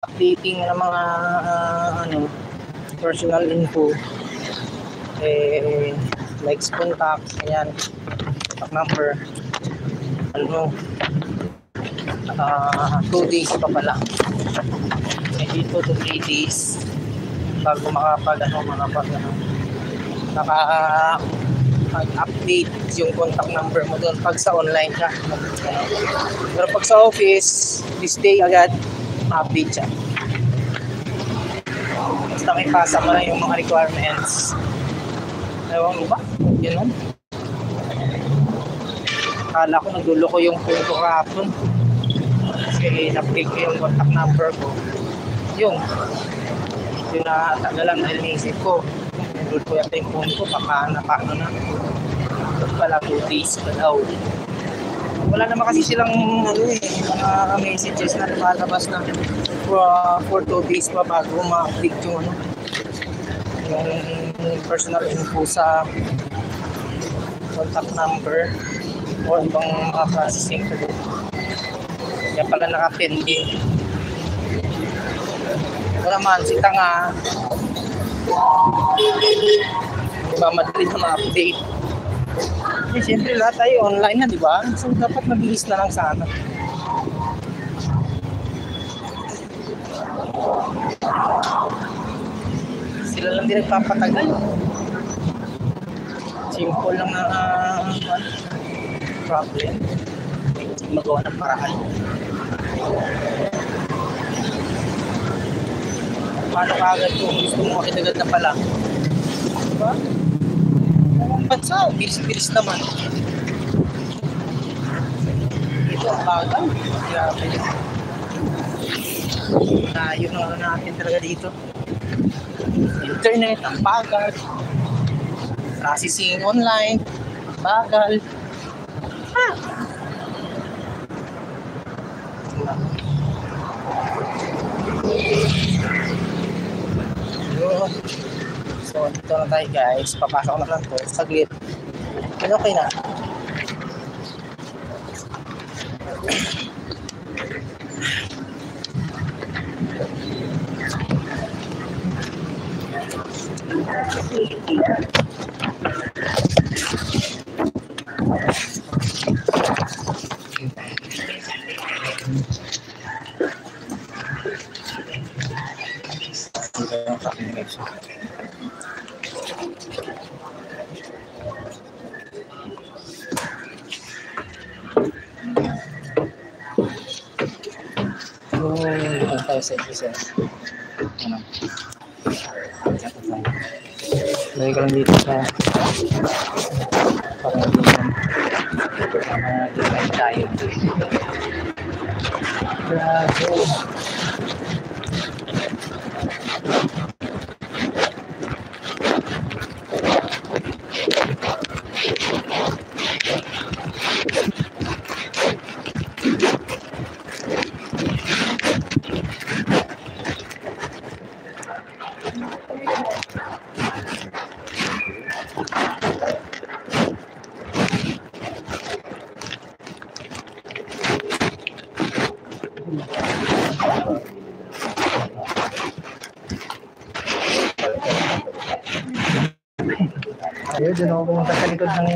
updating ng mga personal info, like contact, ayan, contact number, 2 days pa pala, dito to 3 days bago update yung contact number mo doon pag sa online ka. Pero pag sa office, this day agad update siya. Basta may pasa mo lang yung mga requirements. Ewan mo ba? Yun. Akala ko nagluloko yung phone ko kahapon. Kasi na-update ko yung contact number ko. Yung natagalan dahil naisip ko. Nandun ko yata yung phone ko, napano na. Pala 2 days pa daw. Wala naman kasi silang mga messages na lumalabas na for 2 days pa bago ma-update yung yung personal info sa contact number o ibang mga processing ko. Kaya pala naka-pending. Ito naman, si Tanga. Diba, madali na ma-update. Siyempre lahat tayo online na, diba? So dapat mabilis na lang sana. Sila lang din nagpapatagal. Simple lang na problem. Magawa ng paraan. Paano ka agad kung gusto mo makitagad na pala? Diba? Ang bansa, bilis-bilis naman. Ito ang bagal. Grabe. Yun ang natin talaga dito. Internet, ang bagal. Processing online, bagal. So, dito na tayo guys. Papasok na lang to. Saglit. Okay na. Tayo sa isa. Lagi ka lang dito sa parang dito tayo. Grabe. Ayun, dun ako pumunta sa likod ng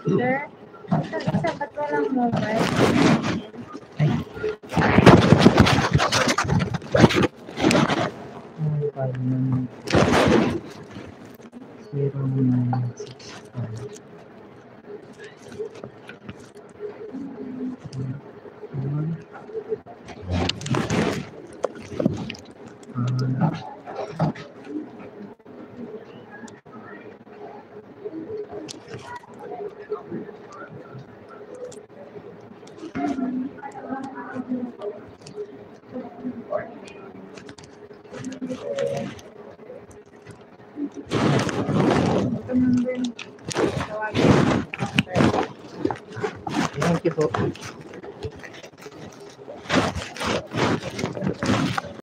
Sir, sabat walang mobile. Thank you po.